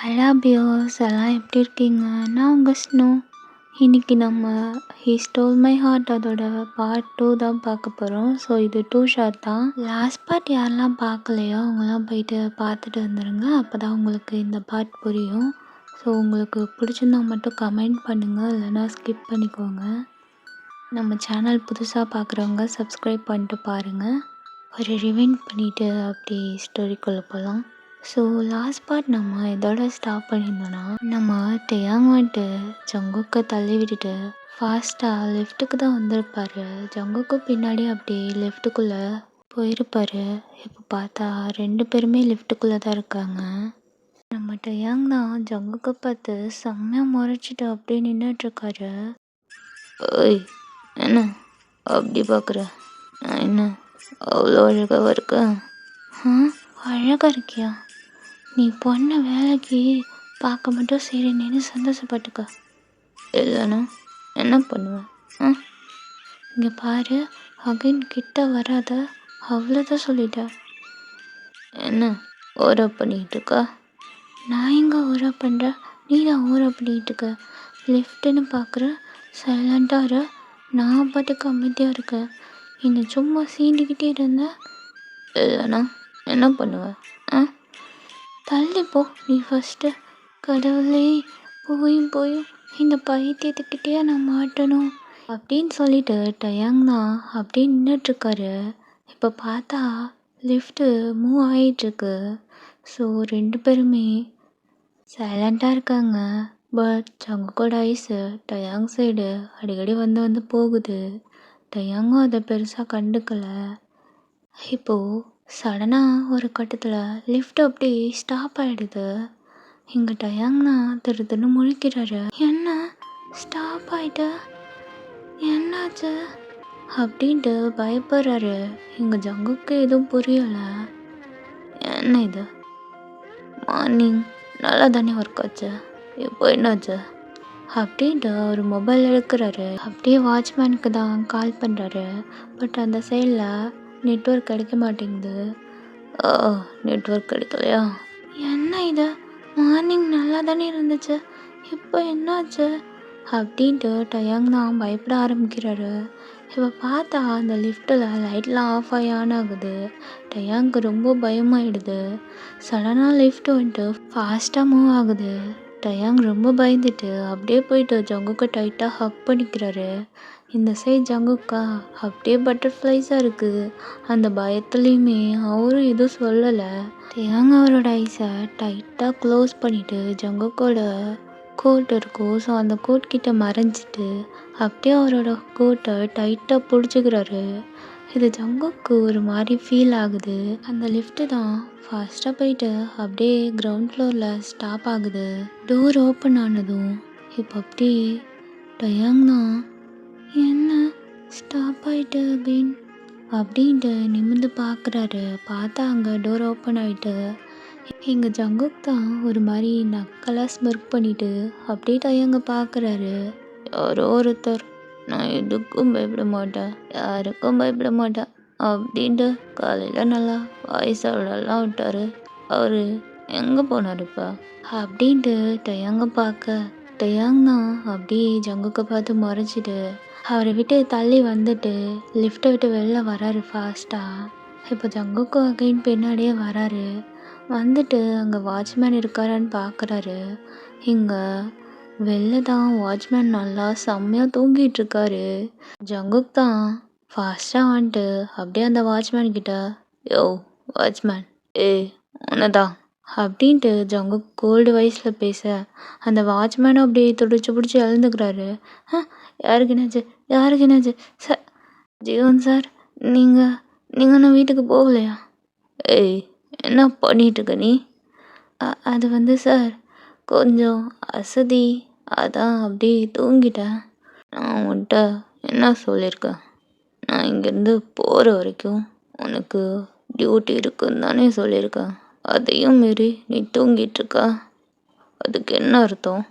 Hello பியோஸ் எல்லாம் எப்படி இருக்கீங்க? நான் உங்கள் ஸ்னோ. இன்னைக்கு நம்ம ஹி ஸ்டோல் மை ஹார்ட் அதோட பார்ட் 2 தான் பார்க்க போகிறோம். ஸோ இது 2 ஷார்ட் தான். லாஸ்ட் பார்ட் யாரெல்லாம் பார்க்கலையோ அவங்களாம் போயிட்டு பார்த்துட்டு வந்துடுங்க. அப்போ தான் உங்களுக்கு இந்த பார்ட் புரியும். ஸோ உங்களுக்கு பிடிச்சிருந்தா மட்டும் கமெண்ட் பண்ணுங்கள், இல்லைனா ஸ்கிப் பண்ணிக்கோங்க. நம்ம சேனல் புதுசாக பார்க்குறவங்க சப்ஸ்கிரைப் பண்ணிட்டு பாருங்கள். ஒரு ரிவைண்ட் பண்ணிவிட்டு அப்படி ஸ்டோரிக்குள்ளே போகலாம். ஸோ லாஸ்ட் பார்ட் நம்ம இதோட ஸ்டாப் பண்ணியிருந்தோன்னா, நம்ம டேயாங் வந்துட்டு ஜங்குக்கை தள்ளி விட்டுட்டு ஃபாஸ்ட்டாக லெஃப்ட்டுக்கு தான் வந்திருப்பாரு. ஜங்குக்கு பின்னாடி அப்படியே லெஃப்ட்டுக்குள்ளே போயிருப்பாரு. இப்போ பார்த்தா 2 பேருமே லெஃப்ட்டுக்குள்ளே தான் இருக்காங்க. நம்ம டேயாங் தான் ஜங்குக்கை பார்த்து செம்மையாக முறைச்சிட்டு அப்படியே நின்றுட்டுருக்காரு. ஓய், என்ன அப்படி பார்க்குற? நான் என்ன அவ்வளோ அழகாக இருக்கேன்? அழகாக இருக்கியா? நீ பொண்ணை வேலைக்கு பார்க்க மட்டும் சரி நின்று சந்தோஷப்பட்டுக்க, இல்லைன்னா என்ன பண்ணுவேன்? இங்கே பாரு, அகைன் கிட்ட வராத, அவ்வளோதான் சொல்லிட்டேன். என்ன ஓரா பண்ணிகிட்டு இருக்கா? நான் எங்கே ஓரா பண்ணுறேன்? நீ தான் ஓரா பண்ணிகிட்டு இருக்க. லிஃப்ட்டுன்னு பார்க்குற, சைலண்ட்டாக இரு. நான் பாட்டுக்கு அமைதியாக இருக்கேன். என்னை சும்மா சீண்டிக்கிட்டே இருந்தேன், இல்லைன்னா என்ன பண்ணுவேன்? தள்ளி போ நீ ஃபஸ்ட்டு. கடவுளே, போயும் இந்த பைத்தியத்துக்கிட்டே நான் மாட்டணும் அப்படின்னு சொல்லிட்டு டயாங் தான் அப்படியே நின்றுட்டுருக்காரு. இப்போ பார்த்தா லிஃப்ட்டு மூவ் ஆகிட்டுருக்கு. ஸோ 2 பேருமே சைலண்ட்டாக இருக்காங்க. பட் ஜங்குக்கோட ஐஸு டயாங் சைடு அடிக்கடி வந்து போகுது. டயாங்கும் அதை பெருசாக கண்டுக்கலை. இப்போது சடனாக ஒரு கட்டத்தில் லிஃப்ட் அப்படி ஸ்டாப் ஆகிடுது. இங்கே டயாங்னா திருன்னு முழிக்கிறாரு. என்ன ஸ்டாப் ஆகிட்ட, என்னாச்சு அப்படின்ட்டு பயப்படுறாரு. இங்கே ஜங்குக்கு எதுவும் புரியலை. என்ன இது, மார்னிங் நல்லா தானே ஒர்க் ஆச்சு, இப்போ என்னாச்சு அப்படின்ட்டு ஒரு மொபைல் எடுக்கிறாரு. அப்படியே வாட்ச்மேனுக்கு தான் கால் பண்ணுறாரு. பட் அந்த சைடில் நெட்வொர்க் கிடைக்க மாட்டேங்குது. நெட்வொர்க் கிடைக்கலையா? என்ன இது, மார்னிங் நல்லா தானே இருந்துச்சு, இப்போ என்னாச்சு அப்படின்ட்டு டயாங் தான் பயப்பட ஆரம்பிக்கிறாரு. இப்போ பார்த்தா அந்த லிஃப்ட்டில் லைட்லாம் ஆஃப் ஆகி ஆன் ஆகுது. டயாங்க்கு ரொம்ப பயமாயிடுது. சடனாக லிஃப்ட் வந்துட்டு ஃபாஸ்ட்டாக மூவ் ஆகுது. டயாங் ரொம்ப பயந்துட்டு அப்படியே போயிட்டு ஜங்குக்கை டைட்டாக ஹக் பண்ணிக்கிறாரு. இந்த சைட் ஜங்குக்கா அப்படியே பட்டர்ஃப்ளைஸாக இருக்குது. அந்த பயத்துலேயுமே அவரும் எதுவும் சொல்லலை. டயாங் அவரோட ஐஸை டைட்டாக க்ளோஸ் பண்ணிவிட்டு ஜங்குக்கோட கோட் இருக்கும். ஸோ அந்த கோட் கிட்ட மறைஞ்சிட்டு அப்படியே அவரோட கோட்டை டைட்டாக பிடிச்சிக்கிறாரு. இது ஜங்குக்கு ஒரு மாதிரி ஃபீல் ஆகுது. அந்த லிஃப்ட்டு தான் ஃபாஸ்ட்டாக போயிட்டு அப்படியே கிரவுண்ட் ஃப்ளோரில் ஸ்டாப் ஆகுது. டோர் ஓப்பன் ஆனதும் இப்போ அப்படியே டயாங் தான் என்ன ஸ்டாப் ஆகிட்டு அகைன் அப்படின்ட்டு நிமிர்ந்து பார்க்குறாரு. பார்த்தா அங்கே டோர் ஓப்பன் ஆகிட்டு எங்கள் ஜங்குக் தான் ஒரு மாதிரி நக்கலாக ஸ்மிர்க் பண்ணிவிட்டு அப்படியே டயாங்க பார்க்குறாரு. யாரோ ஒருத்தர், நான் எதுக்கும் பயப்பட மாட்டேன், யாருக்கும் பயப்பட மாட்டேன் அப்படின்ட்டு காலையில் நல்லா வாய்ஸாவெல்லாம் விட்டார். அவர் எங்கே போனார் இப்போ அப்படின்ட்டு டயாங்க பார்க்க, டயாங் தான் அப்படியே ஜங்குக்கை பார்த்து முறைச்சிட்டு அவரை விட்டு தள்ளி வந்துட்டு லிஃப்ட்டை விட்டு வெளில வராரு ஃபாஸ்ட்டாக. இப்போ ஜங்குக்கு அகைன் பின்னாடியே வராரு. வந்துட்டு அங்கே வாட்ச்மேன் இருக்காரான்னு பார்க்குறாரு. இங்கே வெளில தான் வாட்ச்மேன் நல்லா செம்மையாக தூங்கிட்டு இருக்காரு. ஜங்குக் தான் ஃபாஸ்ட்டாக வந்துட்டு அப்படியே அந்த வாட்ச்மேன் கிட்ட, யோ வாட்ச்மேன், உன்னதான் அப்படின்ட்டு ஜங்குக் கோல்டு வாய்ஸில் பேச அந்த வாட்ச்மேனும் அப்படியே பிடிச்சி எழுந்துக்கிறாரு. யாருக்கு என்னாச்சு சார்? ஜீவன் சார், நீங்கள் இன்னும் வீட்டுக்கு போகலையா? என்ன பண்ணிகிட்ருக்க நீ? அது வந்து சார், கொஞ்சம் அசதி, அதான் அப்படியே தூங்கிட்டேன். நான் உன்கிட்ட என்ன சொல்லியிருக்கேன்? நான் இங்கேருந்து போகிற வரைக்கும் உனக்கு டியூட்டி இருக்குன்னு தானே சொல்லியிருக்கேன். அதையும் மீறி நீ தூங்கிட்டுருக்கா? அதுக்கு என்ன அர்த்தம்?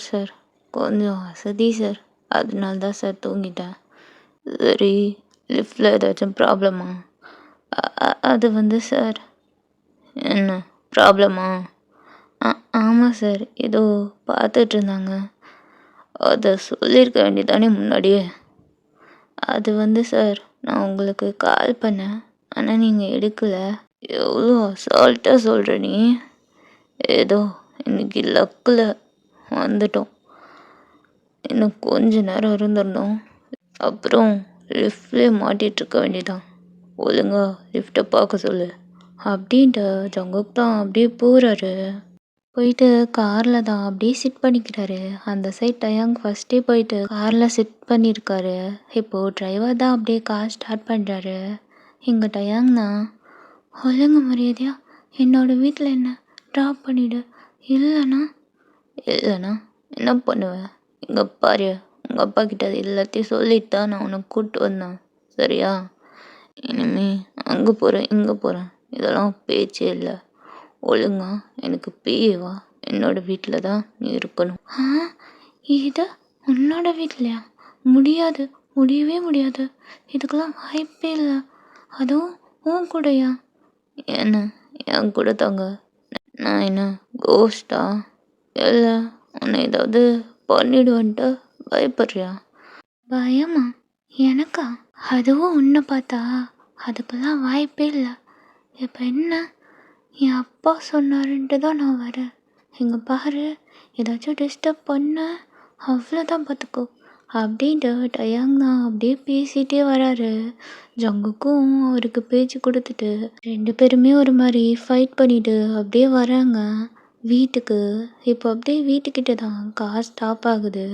சார் கொஞ்சம் அசதி சார், அதனால தான் சார் தூங்கிட்டேன். சரி, லிஃப்டில் ஏதாச்சும் ப்ராப்ளமா? அது வந்து சார். என்ன ப்ராப்ளமா? சார் ஏதோ பார்த்துட்ருந்தாங்க. அத சொல்லியிருக்க வேண்டியதானே முன்னாடியே. அது சார் நான் உங்களுக்கு கால் பண்ணேன். ஆனா நீங்க எடுக்கல. எவ்வளோ அசால்ட்டா சொல்ற நீ. ஏதோ இன்னைக்கு லக்குல வந்துட்டோம். இன்னும் கொஞ்ச நேரம் இருந்திருந்தோம். அப்புறம் லிஃப்ட்லேயே மாட்டிகிட்ருக்க வேண்டியதான். ஒழுங்கா லிஃப்ட்டை பார்க்க சொல்லு அப்படின்ட்டு ஜங்குக் தான் அப்படியே போகிறாரு. போயிட்டு காரில் தான் அப்படியே சிட் பண்ணிக்கிறாரு. அந்த சைட் டயாங் ஃபஸ்ட்டே போயிட்டு காரில் சிட் பண்ணியிருக்காரு. இப்போது டிரைவர் தான் அப்படியே கார் ஸ்டார்ட் பண்ணுறாரு. இங்கே டயாங் தான் ஒழுங்கு மரியாதையா என்னோட வீட்டில் என்ன ட்ராப் பண்ணிவிடு. இல்லைண்ணா என்ன பண்ணுவேன்? இங்கே பாரு, உங்கள் அப்பா கிட்ட அது எல்லாத்தையும் சொல்லிட்டு தான் நான் உன்னை கூப்பிட்டு வந்தேன். சரியா? இனிமே அங்கே போகிறேன் இங்கே போகிறேன் இதெல்லாம் பேச்சே இல்லை. ஒழுங்கா எனக்கு பிஏவா என்னோட வீட்டில் தான் நீ இருக்கணும். இது உன்னோட வீட்லையா? முடியாது, முடியவே முடியாது. இதுக்கெல்லாம் வாய்ப்பே இல்லை. அதுவும் உன் கூடயா? என்ன என் கூட தாங்க. நான் என்ன கோஸ்டா? இல்லை உன்னை ஏதாவது பண்ணிடுவேன்ட்டு பயப்படுறியா? பயமா? எனக்கா? அதுவும் உன்னை பார்த்தா அதுக்கெல்லாம் வாய்ப்பே இல்லை. இப்போ என்ன? என் அப்பா சொன்னாருன்ட்டு தான் நான் வரேன். இங்கே பாரு, ஏதாச்சும் டிஸ்டர்ப் பண்ண அவ்வளோதான் பார்த்துக்கோ அப்படின்ட்டு டயாங் தான் அப்படியே பேசிகிட்டே வராரு. ஜங்குக்கும் அவருக்கு பேச்சு கொடுத்துட்டு 2 பேருமே ஒரு மாதிரி ஃபைட் பண்ணிட்டு அப்படியே வராங்க வீட்டுக்கு. இப்போ அப்படியே வீட்டுக்கிட்ட தான் கார் ஸ்டாப் ஆகுது.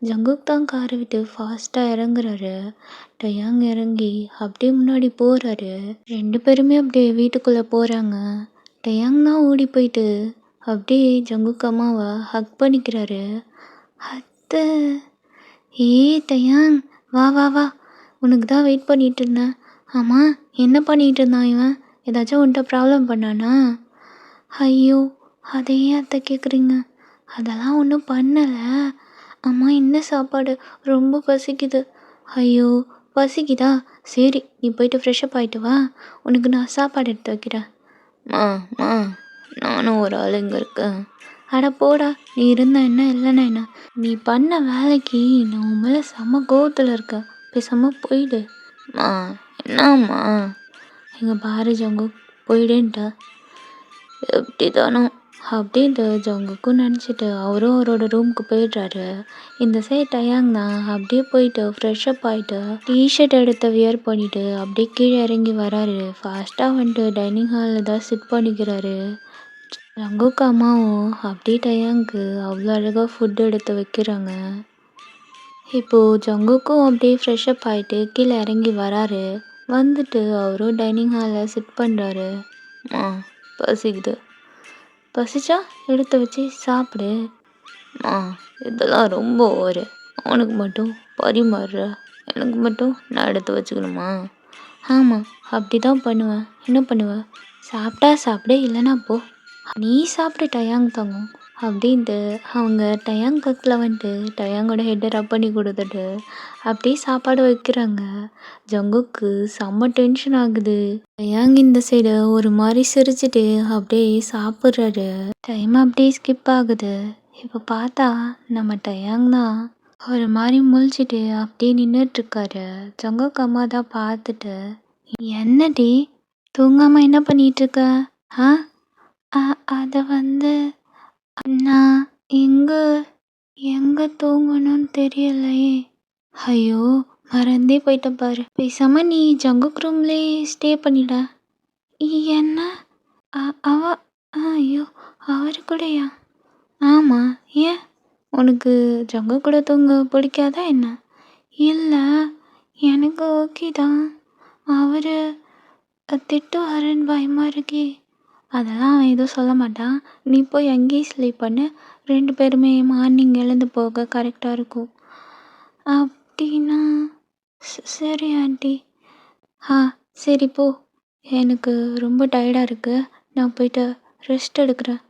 ஜங்குக் தான் காரை விட்டு ஃபாஸ்ட்டாக இறங்குறாரு. டயாங் இறங்கி அப்படியே முன்னாடி போகிறாரு. 2 பேருமே அப்படியே வீட்டுக்குள்ளே போகிறாங்க. டயாங் தான் ஓடி போயிட்டு அப்படியே ஜங்குக் அம்மாவை ஹக் பண்ணிக்கிறாரு. அத்தை, டயாங் வா வா வா, உனக்கு தான் வெயிட் பண்ணிட்டு இருந்தேன். ஆமாம், என்ன பண்ணிட்டு இருந்தான் இவன்? ஏதாச்சும் உன்கிட்ட ப்ராப்ளம் பண்ணானா? ஐயோ, அதையே அத்தை கேட்குறீங்க? அதெல்லாம் ஒன்றும் பண்ணலை. அம்மா, என்ன சாப்பாடு? ரொம்ப பசிக்குது. ஐயோ, பசிக்குதா? சரி, நீ போயிட்டு ஃப்ரெஷ்அப் ஆகிட்டு வா, உனக்கு நான் சாப்பாடு எடுத்து வைக்கிறேன். மா நானும் ஒரு ஆள் இங்கே இருக்கேன். அட போடா, நீ இருந்தா என்ன இல்லைன்னா என்ன? நீ பண்ண வேலைக்கு நான் உன் மேலே செம்ம கோவத்தில் இருக்கேன். பேசாமல் போயிடு. என்னம்மா? இங்கே பாரு ஜங்குக், போயிடுன்ட்ட. எப்படி தானோ அப்படின்ட்டு ஜங்குக்கும் நினச்சிட்டு அவரும் அவரோட ரூமுக்கு போயிடுறாரு. இந்த சைட் டயாங் தான் அப்படியே போயிட்டு ஃப்ரெஷ்அப் ஆகிட்டு டிஷர்ட் எடுத்து வியர் பண்ணிவிட்டு அப்படியே கீழே இறங்கி வராரு. ஃபாஸ்ட்டாக வந்துட்டு டைனிங் ஹாலில் தான் சிட் பண்ணிக்கிறாரு. ஜங்குக் அம்மாவும் அப்படியே டயாங்க்கு அவ்வளோ அழகாக ஃபுட் எடுத்து வைக்கிறாங்க. இப்போது ஜங்குக்கும் அப்படியே ஃப்ரெஷ்அப் ஆகிட்டு கீழே இறங்கி வராரு. வந்துட்டு அவரும் டைனிங் ஹாலில் சிட் பண்ணுறாரு. பசிக்குது. பசிச்சா எடுத்து வச்சு சாப்பிடு. இதெல்லாம் ரொம்ப ஓவர். அவனுக்கு மட்டும் பரிமாறுற, எனக்கு மட்டும் நான் எடுத்து வச்சுக்கணுமா? ஆமாம், அப்படி தான் பண்ணுவேன். என்ன பண்ணுவேன்? சாப்பிட்டா சாப்பிடு, இல்லைனா போ. நீ சாப்பிடு டயாங் தங்கும் அப்படின்ட்டு அவங்க டயாங் பக்கத்தில் வந்துட்டு டயாங்கோட ஹெட்டை ரப் பண்ணி கொடுத்துட்டு அப்படியே சாப்பாடு வைக்கிறாங்க. ஜங்குக்கு செம்ம டென்ஷன் ஆகுது. டயாங் இந்த சைடு ஒரு மாதிரி சிரிச்சுட்டு அப்படியே சாப்பிட்றாரு. டைம் அப்படியே ஸ்கிப் ஆகுது. இப்போ பார்த்தா நம்ம டயாங் தான் ஒரு மாதிரி முழிச்சிட்டு அப்படியே நின்றுட்டுருக்காரு. ஜங்குக் அம்மா தான் பார்த்துட்டு, என்னடி தூங்காமல் என்ன பண்ணிகிட்ருக்க? அதை நான் எங்கே தூங்கணும்னு தெரியலையே. ஐயோ, மறந்தே போயிட்டேன் பாரு. பேசாம நீ ஜங்குக் ரூம்லேயே ஸ்டே பண்ணிட. என்ன? ஐயோ, அவரு கூடயா? ஆமாம், ஏன் உனக்கு ஜங்குக் கூட தூங்க பிடிக்காதா என்ன? இல்லை, எனக்கு ஓகே தான். அவர் திட்டுவாருன்னு பயமாக இருக்கே. அதெல்லாம் அவன் எதுவும் சொல்ல மாட்டான். நீ போய் அங்கேயே ஸ்லீப் பண்ணு. 2 பேருமே மார்னிங் எழுந்து போக கரெக்டாக இருக்கும். அப்படின்னா சரி ஆண்டி. சரி போ. எனக்கு ரொம்ப டயர்டாக இருக்குது. நான் போயிட்டு ரெஸ்ட் எடுக்கிறேன்.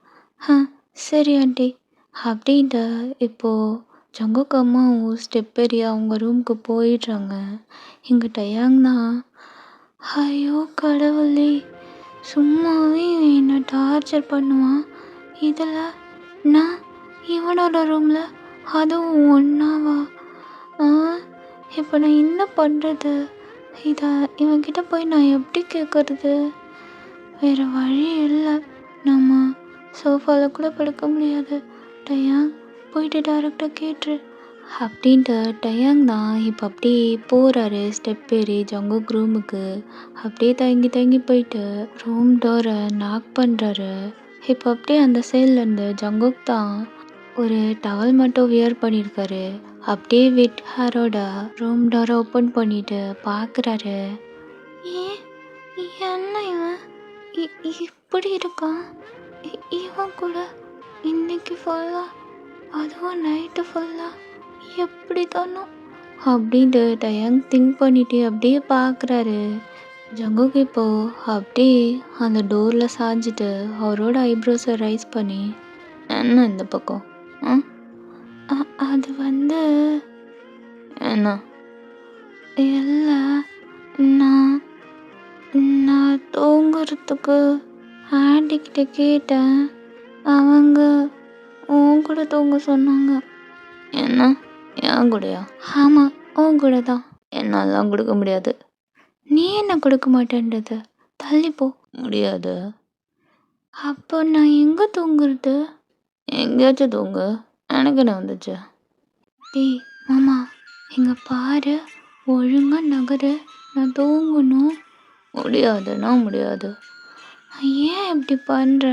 சரி ஆண்டி அப்படின்ட்டு இப்போது ஜங்குக் அம்மாவும் ஸ்டெப் ஏறி அவங்க ரூமுக்கு போயிடுறாங்க. இங்கே டயாங் தான், ஐயோ கடவுளே, சும்மாவே என்னை டார்ச்சர் பண்ணுவான். இதில் நான் இவனோட ரூமில் அதுவும் ஒன்றாவா? இப்போ நான் என்ன பண்ணுறது? இதை இவன்கிட்ட போய் நான் எப்படி கேட்குறது? வேறு வழி இல்லை. நம்ம சோஃபாவில் கூட படுக்க முடியாது. டயாங் போயிட்டு டேரெக்டாக கேட்டுரு அப்படின்ட்டு டயாங் தான் இப்போ அப்படியே போகிறாரு ஸ்டெப் ஏறி ஜங்குக் ரூமுக்கு. அப்படியே தயங்கி தயங்கி போயிட்டு ரூம் டோரை நாக் பண்ணுறாரு. இப்போ அப்படியே அந்த சைட்லேருந்து ஜங்குக் தான் ஒரு டவல் மட்டும் வியர் பண்ணியிருக்காரு. அப்படியே விட் ஹேரோட ரூம் டோரை ஓப்பன் பண்ணிட்டு பார்க்குறாரு. ஏன் என்ன இவன் இப்படி இருக்கான்? இவன் கூட இன்னைக்கு ஃபுல்லாக, அதுவும் நைட்டு ஃபுல்லாக எப்படி தானோ அப்படின்ட்டு டயாங் திங்க் பண்ணிட்டு அப்படியே பார்க்குறாரு. ஜங்குக் இப்போ அப்படியே அந்த டோரில் சாஞ்சிட்டு அவரோட ஐப்ரோஸை ரைஸ் பண்ணி, என்ன இந்த பக்கம்? அது வந்து என்ன இல்லை, நான் நான் தூங்குறதுக்கு ஆண்டிக்கிட்ட கேட்டேன். அவங்க உன் கூட தூங்க சொன்னாங்க. என்ன என் கூடயா? ஆமாம், உன் கூட தான். என்னாலாம் கொடுக்க முடியாது. நீ என்ன கொடுக்க மாட்டேன்றது? தள்ளி போ. முடியாது. அப்போ நான் எங்கே தூங்குறது? எங்கேயாச்சும் தூங்கு, எனக்கு என்ன வந்துச்சு? டேய் மாமா, இங்கே பாரு, ஒழுங்காக நகரு, நான் தூங்கணும். முடியாதுன்னா முடியாது. ஏன் இப்படி பண்ணுற?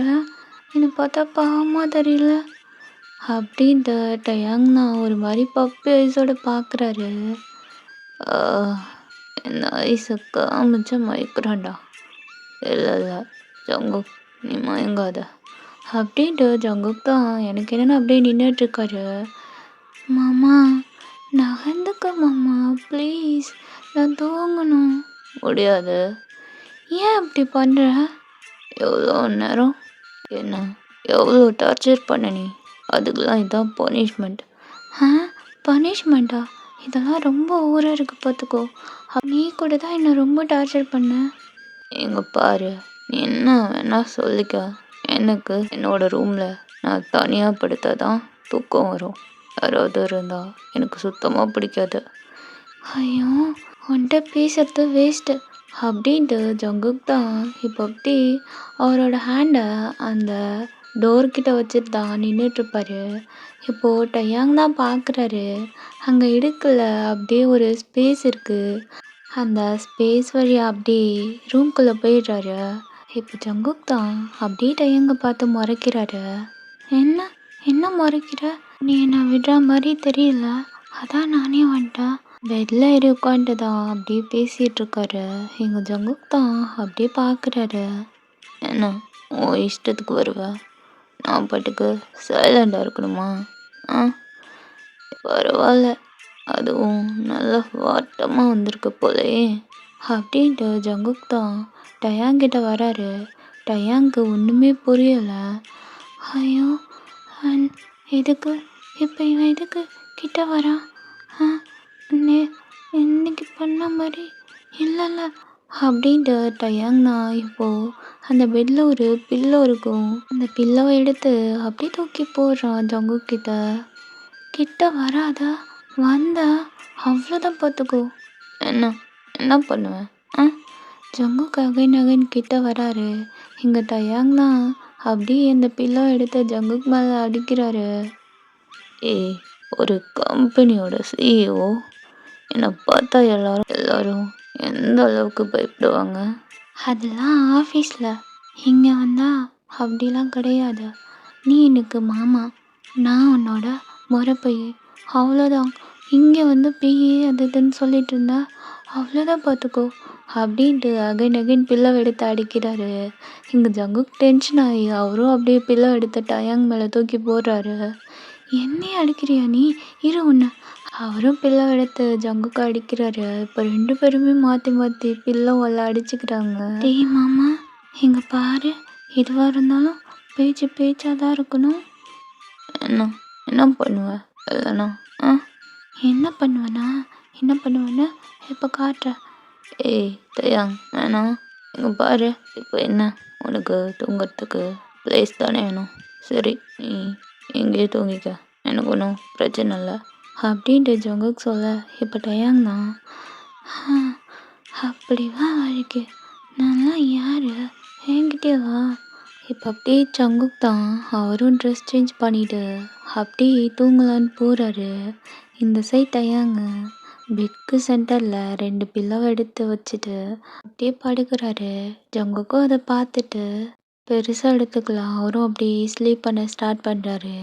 என்னை பார்த்தா பாவமாக தெரியல அப்படின்ட்டு டயாங் நான் ஒரு மாதிரி பப்பி ஐஸோட பார்க்குறாரு. இந்த ஐஸை காமிச்சா மயக்குறான்டா. இல்லை இல்லை ஜங்குக், நீ மயங்காத அப்படின்ட்டு ஜங்குக் தான் எனக்கு என்னென்னு அப்படியே நின்றுட்டுருக்காரு. மாமா நகர்ந்துக்க மாமா ப்ளீஸ், நான் தூங்கணும். முடியாது. ஏன் அப்படி பண்ணுற? எவ்வளோ நேரம் என்ன எவ்வளோ டார்ச்சர் பண்ண நீ? அதுக்கெல்லாம் இதான் பனிஷ்மெண்ட். பனிஷ்மெண்ட்டா? இதெல்லாம் ரொம்ப ஓவராக இருக்குது பார்த்துக்கோ. நீ கூட தான் என்னை ரொம்ப டார்ச்சர் பண்ண. எங்கே பாரு, நீ என்ன வேணா சொல்லிக்க, எனக்கு என்னோட ரூமில் நான் தனியாக படுத்தா தான் தூக்கம் வரும். யாராவது இருந்தால் எனக்கு சுத்தமாக பிடிக்காது. ஐயோ, உன்கிட்ட பேசுறது வேஸ்ட்டு அப்படின்ட்டு ஜங்குக் தான் இப்போ அப்படி அவரோட ஹேண்டை அந்த டோர்கிட்ட வச்சுட்டு தான் நின்றுட்டுருப்பாரு. இப்போது டயாங் தான் பார்க்குறாரு. அங்கே இடுக்கில் அப்படியே ஒரு ஸ்பேஸ் இருக்குது. அந்த ஸ்பேஸ் வழியாக அப்படியே ரூம்குள்ளே போயிடுறாரு. இப்போ ஜங்குக் தான் அப்படியே டயாங்கை பார்த்து முறைக்கிறாரு. என்ன என்ன முறைக்கிற? நீ என்னை விடுற மாதிரி தெரியல, அதான் நானே வந்துட்டேன். பெட்டில் ஏறி உட்காந்துட்டு தான் அப்படியே பேசிகிட்டு இருக்காரு. எங்கள் ஜங்குக் தான் அப்படியே பார்க்குறாரு. என்ன உன் இஷ்டத்துக்கு வருவேன், நான் பாட்டுக்கு சைலண்டாக இருக்கணுமா? பரவாயில்ல, அதுவும் நல்லா வாட்டமாக வந்திருக்கு போலையே அப்படின்ட்டு ஜங்குக் தான் டயாங்கிட்ட வராரு. டயாங்க்கு ஒன்றுமே புரியலை. ஐயோ, எதுக்கு இப்போ இவன் எதுக்கு கிட்ட வரான்? இன்னைக்கு பண்ண மாதிரி இல்லைல்ல அப்படின்ட்டு டயாங் தான் இப்போது அந்த பெட்டில் ஒரு பில்லோ இருக்கும். அந்த பில்லோவை எடுத்து அப்படியே தூக்கி போடுறான் ஜங்குக் கிட்ட வராத, வந்தா அவ்வளோதான் பார்த்துக்கோ. என்ன என்ன பண்ணுவேன்? ஜங்குக் அகைன் கிட்ட வராரு. இங்கே டயாங் தான் அப்படியே அந்த பில்லோ எடுத்து ஜங்குக் மேலே அடிக்கிறாரு. ஒரு கம்பெனியோட சிஇஓ என்னை பார்த்தா எல்லாரும் எந்த அளவுக்கு பயப்படுவாங்க? அதெல்லாம் ஆஃபீஸில், இங்கே வந்தா அப்படிலாம் கிடையாது. நீ எனக்கு மாமா, நான் உன்னோட முறைப்பை, அவ்வளோதான். இங்கே வந்து பிஏ அது இதுன்னு சொல்லிட்டு இருந்தா அவ்வளோதான் பார்த்துக்கோ அப்படின்ட்டு அகைன் பில்லோ எடுத்து அடிக்கிறாரு. இங்கே ஜங்குக் டென்ஷன் ஆகி அவரும் அப்படியே பில்லோ எடுத்து டயாங் மேலே தூக்கி போடுறாரு. என்னையே அடிக்கிறியா நீ? இரு ஒன்று. அவரும் பில்லோ எடுத்து ஜங்குக்கு அடிக்கிறாரு. இப்போ 2 பேருமே மாற்றி பில்லோவெல்லாம் அடிச்சுக்கிறாங்க. டேய் மாமா, இங்கே பாரு, எதுவாக இருந்தாலும் பேச்சாக தான் இருக்கணும். என்ன பண்ணுவேன் இல்லைண்ணா? என்ன பண்ணுவேன்னா இப்போ காட்டுறேன். டயாங் வேணாம், இங்கே பாரு, இப்போ என்ன உனக்கு தூங்குறதுக்கு ப்ளேஸ் தானே வேணும். சரி, நீ இங்கேயே தூங்கிக்க, எனக்கு ஒன்றும் பிரச்சனை இல்லை அப்படின்ட்டு ஜங்குக் சொல்ல, இப்போ டயாங் தான் அப்படி வா வழிக்கு, நான்லாம் யாரு, என்கிட்டே வா. இப்போ அப்படியே ஜங்குக் தான் அவரும் ட்ரெஸ் சேஞ்ச் பண்ணிட்டு அப்படியே தூங்கலான்னு போகிறாரு. இந்த சைட் டயாங்க பெட்க்கு சென்டரில் 2 பில்லோவை எடுத்து வச்சுட்டு அப்படியே படுக்கிறாரு. ஜங்குக்கும் அதை பார்த்துட்டு பெருசாக எடுத்துக்கலாம், அவரும் அப்படியே ஸ்லீப் பண்ண ஸ்டார்ட் பண்ணுறாரு.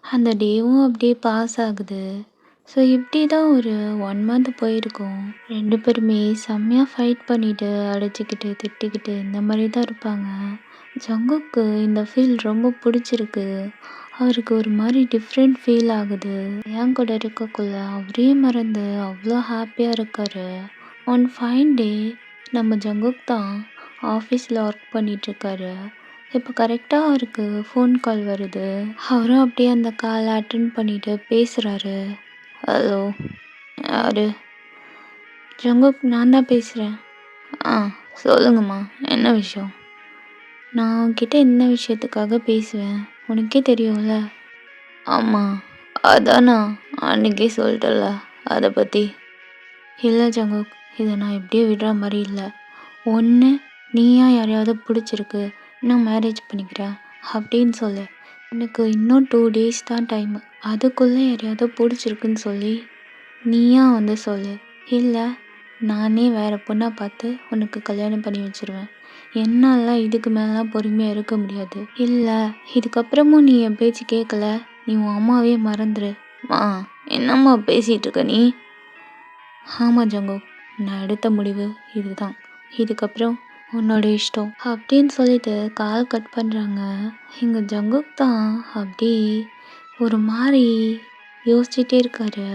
அந்த டேவும் அப்படியே பாஸ் ஆகுது. ஸோ இப்படி தான் ஒரு 1 மந்த் போயிருக்கும். 2 பேருமே செம்மையாக ஃபைட் பண்ணிட்டு அடிச்சுக்கிட்டு திட்டிக்கிட்டு இந்த மாதிரி தான் இருப்பாங்க. ஜங்குக்கு இந்த ஃபீல் ரொம்ப பிடிச்சிருக்கு. அவருக்கு ஒரு மாதிரி டிஃப்ரெண்ட் ஃபீல் ஆகுது. என் கூட இருக்கக்குள்ள அவரே மறந்து அவ்வளோ ஹாப்பியாக இருக்காரு. ஒன் ஃபைன் டே நம்ம ஜங்குக் தான் ஆஃபீஸில் ஒர்க் பண்ணிகிட்ருக்காரு. இப்போ கரெக்டாக அவருக்கு ஃபோன் கால் வருது. அவரும் அப்படியே அந்த கால் அட்டன் பண்ணிட்டு பேசுகிறாரு. ஹலோ, யாரு? ஜங்குக், நான் தான் பேசுகிறேன். சொல்லுங்கம்மா, என்ன விஷயம்? நான் உன்கிட்ட என்ன விஷயத்துக்காக பேசுவேன், உனக்கே தெரியும்ல. ஆமாம், அதான் நான் அன்றைக்கே சொல்லிட்டேன்ல அதை பற்றி. இல்லை ஜங்குக், இதை நான் இப்படியே விடுற மாதிரி இல்லை. ஒன்று நீயா யாரையாவது பிடிச்சிருக்கு, நான் மேரேஜ் பண்ணிக்கிறேன் அப்படின்னு சொல்லு. எனக்கு இன்னும் 2 days தான் டைமு. அதுக்குள்ளே யாரையாவது பிடிச்சிருக்குன்னு சொல்லி நீயா வந்து சொல்லு. இல்லை நானே வேறு பொண்ணை பார்த்து உனக்கு கல்யாணம் பண்ணி வச்சுருவேன். என்னாலாம் இதுக்கு மேலாம் பொறுமையாக இருக்க முடியாது. இல்லை இதுக்கப்புறமும் நீ என் பேச்சு கேட்கல, நீ உன் அம்மாவே மறந்துடு. என்னம்மா பேசிகிட்டு இருக்க நீ? ஆமாம் ஜங்குக், நான் எடுத்த முடிவு இதுதான். இதுக்கப்புறம் உன்னோட இஷ்டம் அப்படின்னு சொல்லிட்டு கால் கட் பண்ணுறாங்க. இங்கே ஜங்குக் தான் அப்படியே ஒரு மாதிரி யோசிச்சுட்டே இருக்காரு.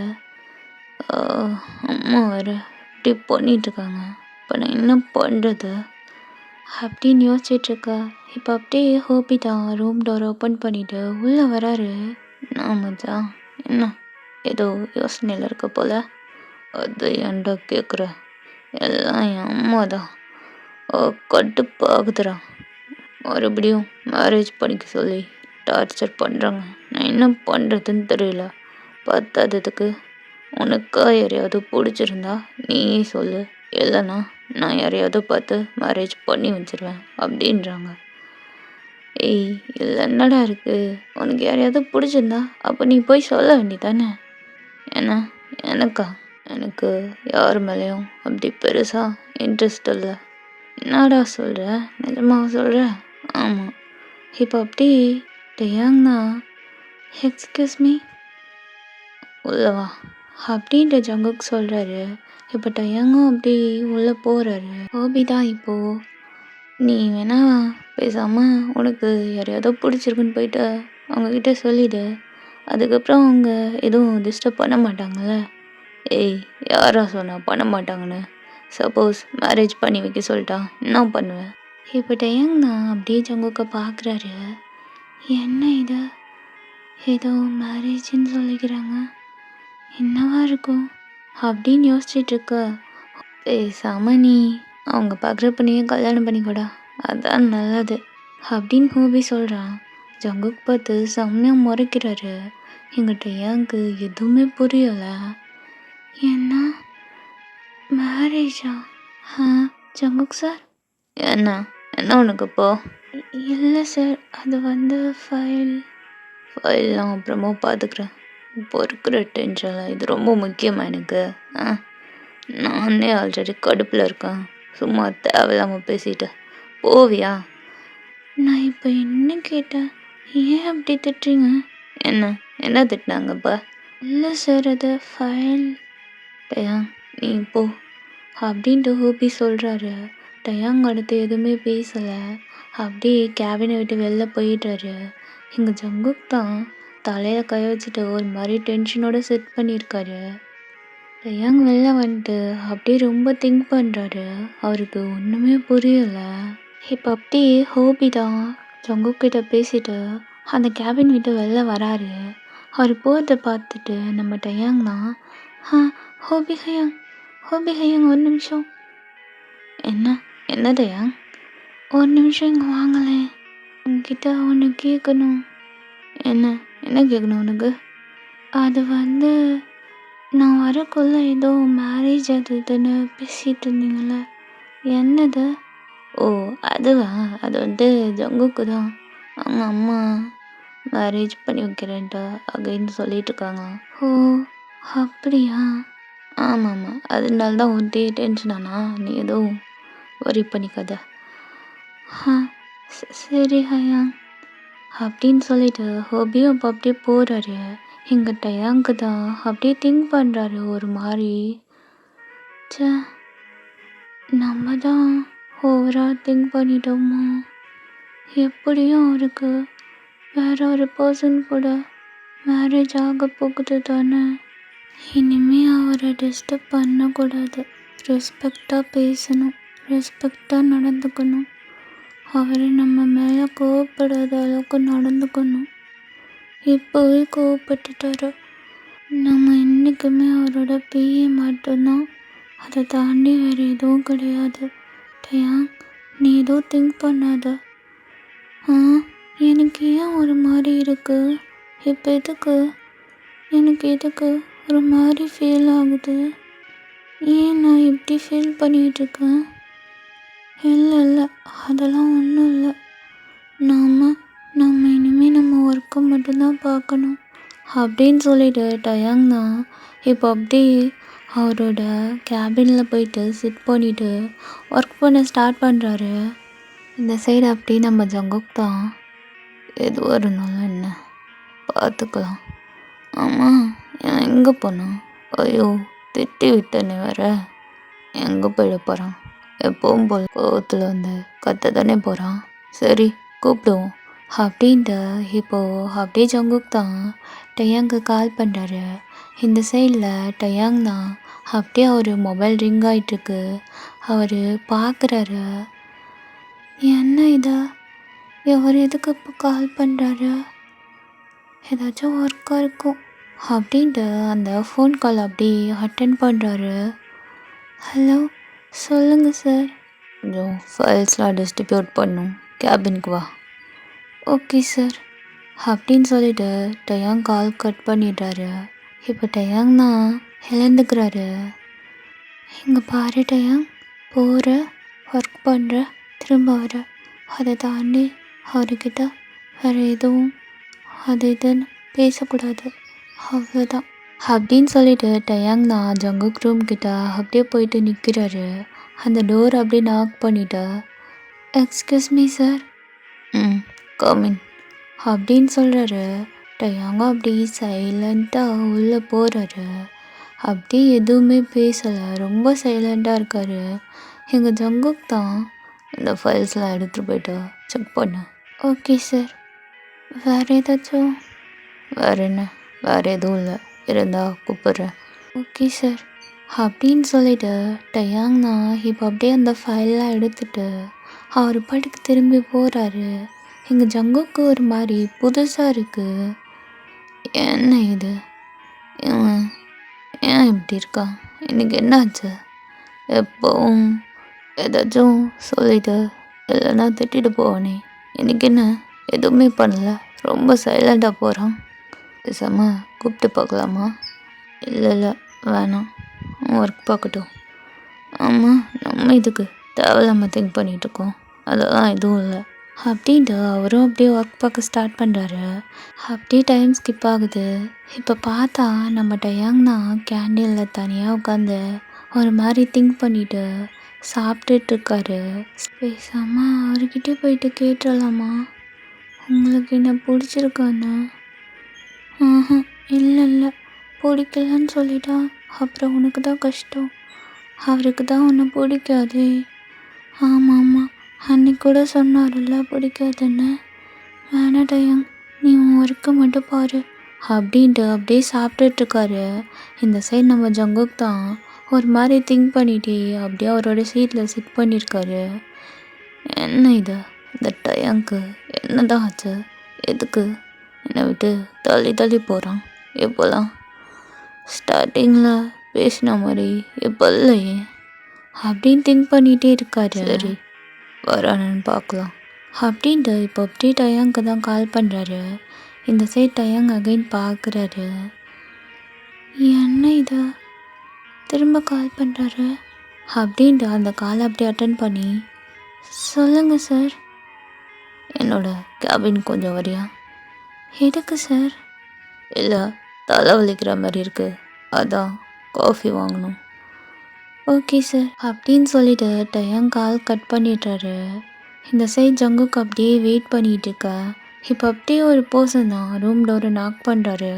அம்மா வேறு இப்படி பண்ணிகிட்ருக்காங்க, இப்போ நான் என்ன பண்ணுறது அப்படின்னு யோசிச்சிட்ருக்கா. இப்போ அப்படியே ஹோபி தான் ரூம் டோர் ஓப்பன் பண்ணிவிட்டு உள்ளே வராரு. நான் மச்சான், என்ன ஏதோ யோசனையில் இருக்க போல். அது ஏன்டா கேட்குற, எல்லாம் என் அம்மா தான் கட்டுப்பாகுதுடா. மறுபடியும் மேரேஜ் பண்ணிக்க சொல்லி டார்ச்சர் பண்ணுறாங்க. நான் என்ன பண்ணுறதுன்னு தெரியல. பத்தாததுக்கு உனக்கா யாரையாவது பிடிச்சிருந்தா நீயே சொல்லு, இல்லைன்னா நான் யாரையாவது பார்த்து மேரேஜ் பண்ணி வச்சிருவேன் அப்படின்றாங்க. ஏய், இல்லை என்னடா இருக்குது, உனக்கு யாரையாவது பிடிச்சிருந்தா அப்போ நீ போய் சொல்ல வேண்டியதானே. ஏன்னா எனக்கு யார் மேலேயும் அப்படி பெருசாக இன்ட்ரெஸ்ட் இல்லை. என்னடா சொல்கிற, நிஜமாக சொல்கிற? ஆமாம். இப்போ அப்படி டயாங்னா எக்ஸ்கியூஸ் மீ உள்ளவா அப்படின்ட்டு ஜங்குக் சொல்கிறாரு. இப்போ டயாங்கும் அப்படி உள்ளே போகிறாரு. ஹோபி தான் இப்போது நீ வேணா பேசாமல் உனக்கு யாரையாவது பிடிச்சிருக்குன்னு போயிட்டு அவங்கக்கிட்ட சொல்லிவிடு. அதுக்கப்புறம் அவங்க எதுவும் டிஸ்டர்ப் பண்ண மாட்டாங்கள்ல. ஏய், யாரா சொன்னா பண்ண மாட்டாங்கன்னு? சப்போஸ் மேரேஜ் பண்ணி வைக்க சொல்லிட்டா என்ன பண்ணுவேன்? இப்போ டயாங் தான் அப்படியே ஜங்குக்கை பார்க்குறாரு. என்ன இது, ஏதோ மேரேஜ்னு சொல்லிக்கிறாங்க, என்னவா இருக்கும் அப்படின்னு யோசிச்சிட்ருக்க. பேசாம நீ அவங்க பார்க்குற பொண்ணையே கல்யாணம் பண்ணிக்கூடா, அதான் நல்லது அப்படின்னு ஹோபி சொல்கிறான். ஜங்குக் பார்த்து செம்மையாக முறைக்கிறாரு. எங்கள் டயாங்க்கு எதுவுமே புரியலை. என்ன மேரேஜா? ஜங்குக் சார், என்ன உனக்கு இப்போ? இல்லை சார், அது வந்து ஃபைல்லாம் அப்புறமா பார்த்துக்குறேன். இப்போ இருக்கிற டென்ஷனில் இது ரொம்ப முக்கியமாக எனக்கு. நானே ஆல்ரெடி கடுப்பில் இருக்கேன், சும்மா தேவையில்லாமல் பேசிட்டு போவியா? நான் இப்போ என்ன கேட்டேன், ஏன் அப்படி திட்டுறீங்க? என்ன திட்டினாங்கப்பா? இல்லை சார், அது ஃபைல். டயாங் நீ போ அப்படின்ட்டு ஹோபி சொல்கிறாரு. டயாங் அடுத்து எதுவுமே பேசலை, அப்படியே கேபினை விட்டு வெளில போயிடுறாரு. இங்கே ஜங்குக் தான் தலையில் கை வச்சுட்டு ஒரு மாதிரி டென்ஷனோட செட் பண்ணியிருக்காரு. டயாங் வெளில வந்துட்டு அப்படியே ரொம்ப திங்க் பண்ணுறாரு. அவருக்கு ஒன்றுமே புரியலை. இப்போ அப்படியே ஹோபி தான் ஜங்குக் கிட்ட பேசிட்டு அந்த கேபின் விட்டு வெளில வராரு. அவர் போகிறத பார்த்துட்டு நம்ம டயாங் தான் ஹோபி ஹையாங் ஒரு நிமிஷம். என்ன டயாங்? ஒரு நிமிஷம் இங்கே வாங்கலேன், உங்ககிட்ட ஒன்று கேட்கணும். என்ன என்ன கேட்கணும் உனக்கு? அது வந்து நான் வரக்குள்ள ஏதோ மேரேஜ் அது இதுன்னு பேசிட்டு இருந்தீங்கல்ல, என்னது? ஓ! அதுவா? அது வந்து ஜங்குக்கு தான். அவங்க அம்மா மேரேஜ் பண்ணி வைக்கிறேன்டா அப்படின்னு சொல்லிட்டுருக்காங்க. ஓ! அப்படியா? ஆமாம்மா. அதனால தான் ஒரே டென்ஷன் ஆனா, நீ எதுவும் வொரி பண்ணிக்காத. ஆ சரி ஹயாங். அப்படின்னு சொல்லிட்டு ஹோபியும் அப்போ அப்படியே போகிறாரு. எங்கள் டயாங்க்கு தான் அப்படியே திங்க் பண்ணுறாரு ஒரு மாதிரி. ச்சே, நம்ம தான் ஓவராக திங்க் பண்ணிட்டோமோ. எப்படியும் அவருக்கு வேற ஒரு பர்சன் கூட மேரேஜ் ஆக போகுது தானே. இனிமே அவரை டிஸ்டர்ப் பண்ணக்கூடாது. ரெஸ்பெக்டாக பேசணும், ரெஸ்பெக்டாக நடந்துக்கணும். அவர் நம்ம மேலே கோவப்படாத அளவுக்கு நடந்துக்கணும். இப்போவே கோவப்பட்டுட்டாரு. நம்ம என்றைக்குமே அவரோட பிஏ மட்டும்தான், அதை தாண்டி வேறு எதுவும் கிடையாது. டயாங், நீ எதுவும் திங்க் பண்ணாத. ஆ எனக்கு ஏன் ஒரு மாதிரி இருக்கு? இப்போ எதுக்கு எனக்கு எதுக்கு ஒரு மாதிரி ஃபீல் ஆகுது? ஏன் நான் இப்படி ஃபீல் பண்ணிகிட்ருக்கேன்? இல்லை அதெல்லாம் ஒன்றும் இல்லை. நம்ம இனிமேல் நம்ம ஒர்க்கை மட்டும்தான் பார்க்கணும் அப்படின்னு சொல்லிட்டு டயாங் தான் இப்போ அப்படியே அவரோட கேபினில் போயிட்டு சிட் பண்ணிவிட்டு ஒர்க் பண்ண ஸ்டார்ட் பண்ணுறாரு. இந்த சைடு அப்படியே நம்ம ஜங்குக் தான், எதுவாக இருந்தாலும் என்ன பார்த்துக்கலாம். ஆமாம், ஏன் எங்கே போனான்? ஐயோ, திட்டி விட்டனே வேற. எங்கே போயிட போகிறான்? எப்பவும் போல் கோவத்தில் வந்து கத்த தானே போகிறான். சரி, கூப்பிடுவோம் அப்படின்ட்டு இப்போது அப்படியே ஜங்குக் தான் டயாங்க்கு கால் பண்ணுறாரு. இந்த சைடில் டயாங் தான் அப்படியே அவர் மொபைல் ரிங் ஆகிட்டுருக்கு. அவர் பார்க்குறாரு, என்ன இதா, இவர் எதுக்கு இப்போ கால் பண்ணுறாரு? ஏதாச்சும் ஒர்க்காக இருக்கும் அப்படின்ட்டு அந்த ஃபோன் கால் அப்படி அட்டன் பண்ணுறாரு. ஹலோ, சொல்லுங்கள் சார். கொஞ்சம் ஃபைல்ஸ்லாம் டிஸ்ட்ரிபியூட் பண்ணும், கேபினுக்கு வா. ஓகே சார் அப்படின்னு சொல்லிட்டு டயாங் கால் கட் பண்ணிடுறாரு. இப்போ டயாங் தான் எழுந்துக்கிறாரு. இங்கே பாரு டயாங், போகிற, ஒர்க் பண்ணுற, திரும்ப வர, அதை தாண்டி அவர்கிட்ட வேறு எதுவும் அது இதுன்னு பேசக்கூடாது, அவ்வளோதான் அப்படின்னு சொல்லிட்டு டயாங் தான் ஜங்குக் ரூம் கிட்ட அப்படியே போயிட்டு நிற்கிறாரு. அந்த டோர் அப்படியே நாக் பண்ணிவிட்டு, எக்ஸ்கியூஸ் மீ சார். கமின் அப்படின்னு சொல்கிறாரு. டயாங்க அப்படியே சைலண்ட்டாக உள்ளே போகிறாரு. அப்படியே எதுவுமே பேசலை, ரொம்ப சைலண்ட்டாக இருக்கார். எங்கள் ஜங்குக் தான் இந்த ஃபைல்ஸ்லாம் எடுத்துகிட்டு போய்ட்டு செக் பண்ண. Okay sir. வேறு ஏதாச்சும்? வேறு என்ன, வேறு எதுவும் இல்லை, இருந்தால் கூப்பிட்றேன். ஓகே சார் அப்படின்னு சொல்லிட்டு டயாங் தான் இப்போ அப்படியே அந்த ஃபைல்லாம் எடுத்துகிட்டு அவர் பாட்டுக்கு திரும்பி போகிறாரு. எங்கள் ஜங்குக்கு ஒரு மாதிரி புதுசாக இருக்குது. என்ன இது, இவன் ஏன் இப்படி இருக்கான்? இன்னைக்கு என்னாச்சு? எப்போவும் ஏதாச்சும் சொல்லிட்டு இல்லைன்னா திட்டிட்டு போவானே, இன்னைக்கு என்ன எதுவுமே பண்ணல, ரொம்ப சைலண்ட்டாக போகிறான். பேசாம கூப்பிட்டு பார்க்கலாமா? இல்லை வேணாம், ஒர்க் பார்க்கட்டும். ஆமாம், நம்ம இதுக்கு தேவையில்லாமல் திங்க் பண்ணிகிட்ருக்கோம், அதெல்லாம் எதுவும் இல்லை அப்படின்ட்டு அவரும் அப்படியே ஒர்க் பார்க்க ஸ்டார்ட் பண்ணுறாரு. அப்படியே டைம் ஸ்கிப் ஆகுது. இப்போ பார்த்தா நம்ம டயாங் தான் கேண்டீனில் தனியாக உட்காந்து ஒரு மாதிரி திங்க் பண்ணிவிட்டு சாப்பிட்டுட்ருக்காரு. பேசாமல் அவர்கிட்ட போயிட்டு கேட்டுடலாமா, உங்களுக்கு என்ன பிடிச்சிருக்கான்னு? இல்லை பிடிக்கலன்னு சொல்லிட்டா அப்புறம் உனக்கு தான் கஷ்டம். அவருக்கு தான் உன்னை பிடிக்காதே. ஆமாம், அன்னைக்கு கூட சொன்னார்ல பிடிக்காதுன்னு. வேணா டயாங், நீ உன் ஒர்க்கை மட்டும் பாரு அப்படின்ட்டு அப்படியே சாப்பிட்டுட்ருக்காரு. இந்த சைடு நம்ம ஜங்குக் தான் ஒரு மாதிரி திங்க் பண்ணிட்டே அப்படியே அவரோட சீட்டில் சிட் பண்ணியிருக்காரு. என்ன இது, இந்த டயாங்க்கு என்ன தான் ஆச்சு? எதுக்கு என்னை விட்டு தள்ளி போகிறான்? இப்போலாம் ஸ்டார்டிங்கில் பேசின மாதிரி இப்போ இல்லையே அப்படின்னு திங்க் பண்ணிகிட்டே இருக்காரு. சரி, வரானு பார்க்கலாம் அப்படின்ட்டு இப்போ அப்படியே டயாங்க்கு தான் கால் பண்ணுறாரு. இந்த சைட் டயங் அகைன் பார்க்குறாரு. என்ன இது, திரும்ப கால் பண்ணுறாரு அப்படின்ட்டு அந்த காலை அப்படியே அட்டன் பண்ணி, சொல்லுங்கள் சார். என்னோட கேபின் கொஞ்சம் வரியா? எதுக்கு சார்? இல்லை, தலை வலிக்கிற மாதிரி இருக்கு, அதான் காஃபி வாங்கணும். ஓகே சார் அப்படின்னு சொல்லிட்டு டயங் கால் கட் பண்ணிடுறாரு. இந்த சைட் ஜங்குக்கு அப்படியே வெயிட் பண்ணிகிட்டு இருக்க. இப்போ அப்படியே ஒரு பர்சன் தான் ரூம் டோரை நாக் பண்ணுறாரு.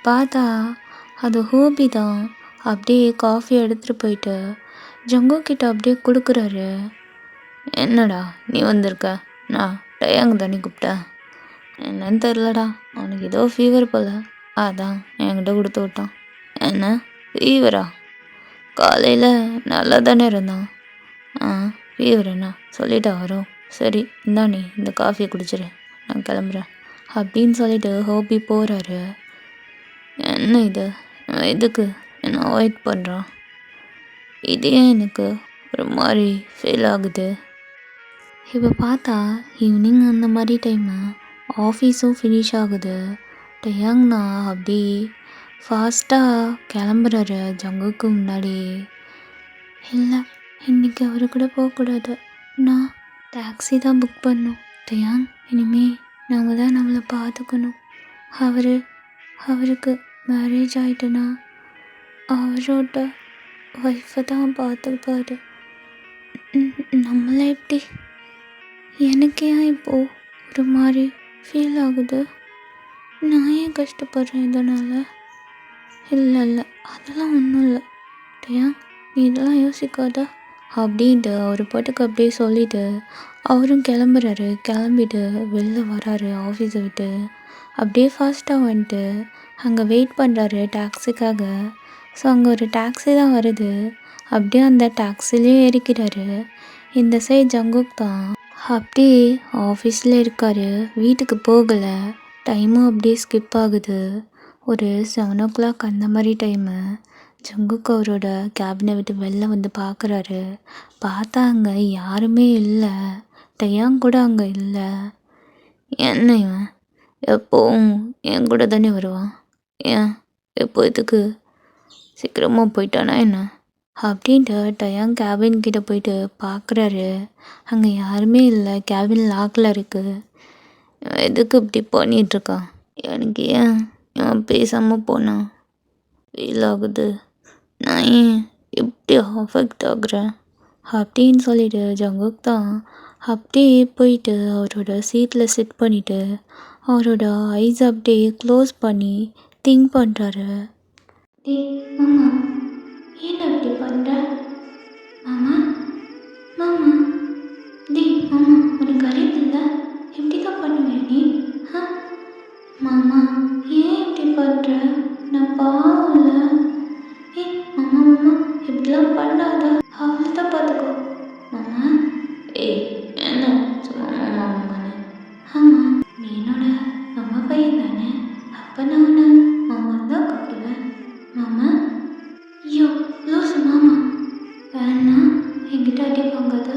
பார்த்தா அது ஹோபி தான். அப்படியே காஃபி எடுத்துகிட்டு போயிட்டு ஜங்கு கிட்ட அப்படியே கொடுக்குறாரு. என்னடா நீ வந்திருக்க? நான் டயங் தானே கூப்பிட்டேன். என்னன்னு தெரிலடா, அவனுக்கு ஏதோ ஃபீவர் போல், அதான் என்கிட்ட கொடுத்து விட்டான். என்ன ஃபீவரா? காலையில் நல்லா தானே இருந்தான். ஃபீவர் என்ன சொல்லிட்டா வரும். சரி இந்தா நீ இந்த காஃபியை குடிச்சிரு, நான் கிளம்புறேன் அப்படின்னு சொல்லிட்டு ஹோபி போகிறாரு. என்ன இது, எதுக்கு என்னை அவாய்ட் பண்ணுறான்? இதே எனக்கு ஒரு மாதிரி ஃபீல் ஆகுது. இப்போ பார்த்தா ஈவினிங் அந்த மாதிரி டைமு ஆஃபீஸும் ஃபினிஷ் ஆகுது. டயாங்னா அப்படி ஃபாஸ்ட்டாக கிளம்புறாரு ஜங்குக்கு முன்னாடி. இல்லை, இன்றைக்கி அவரு கூட போகக்கூடாது, நான் டாக்ஸி தான் புக் பண்ணணும். டயாங் இனிமே நம்ம தான் நம்மளை பார்த்துக்கணும். அவருக்கு மேரேஜ் ஆகிட்டுனா அவரோட ஒய்ஃபை தான் பார்த்துப்பாரு. நம்மளை எப்படி? எனக்கு ஏன் இப்போது ஒரு மாதிரி ஃபீல் ஆகுது? நான் ஏன் கஷ்டப்படுறேன் இதனால்? இல்லை அதெல்லாம் ஒன்றும் இல்லை டயாங், நீ இதெல்லாம் யோசிக்காத அப்படின்ட்டு அவர் பாட்டுக்கு அப்படியே சொல்லிவிட்டு அவரும் கிளம்புறாரு. கிளம்பிட்டு வெளில வராரு ஆஃபீஸை விட்டு. அப்படியே ஃபாஸ்ட்டாக வந்துட்டு அங்கே வெயிட் பண்ணுறாரு டாக்ஸிக்காக. ஸோ அங்கே ஒரு டாக்ஸி தான் வருது. அப்படியே அந்த டாக்ஸிலே ஏறிக்கிறாரு. இந்த சைட் ஜங்குக் தான் அப்படியே ஆஃபீஸில் இருக்கார், வீட்டுக்கு போகலை. டைமும் அப்படியே ஸ்கிப் ஆகுது. ஒரு 7 o'clock அந்த மாதிரி டைமு. ஜங்குக் அவரோட கேபினை விட்டு வெளில வந்து பார்க்குறாரு. பார்த்தா அங்கே யாருமே இல்லை, டயாங் கூட அங்கே இல்லை. என்ன இவன் எப்போவும் என் கூட தானே வருவான், ஏன் எப்போ இதுக்கு சீக்கிரமாக போயிட்டானா என்ன அப்படின்ட்டு டயாங் கேபின் கிட்டே போயிட்டு பார்க்குறாரு. அங்கே யாருமே இல்லை, கேபின் லாக்கில் இருக்குது. எதுக்கு இப்படி பண்ணிகிட்ருக்கான்? எனக்கு ஏன் இவன் பேசாமல் போனான் ஃபீல் ஆகுது. நான் ஏன் இப்படி அஃபெக்ட் ஆகுறேன் அப்படின்னு சொல்லிட்டு ஜங்குக் தான் அப்படியே போயிட்டு அவரோட சீட்டில் சிட் பண்ணிவிட்டு அவரோட ஐஸ் அப்படியே க்ளோஸ் பண்ணி திங்க் பண்ணுறாரு. மாமா ஏன் அப்படி பண்ணுற? மாமா மாமா மாமா உனக்கு அறிவு இல்லை, எப்படி தான் பண்ணுவேன் நீ? மாமா ஏன் இப்படி பண்ணுற? நான் பாவம் இல்லை. மாமா இப்படிலாம் பண்ணாத, அவளை தான் பார்த்துக்கோ. மாமா என்ன சும்மா மாமான்னு? ஆமாம், நீ என்னோட அம்மா பையன் தானே, அப்போ நான் உன்னை மாமா தான் கூப்பிடுவேன். மாமா ஐயோ லூசு மாமா, வேணா என்கிட்ட அடி வாங்காத,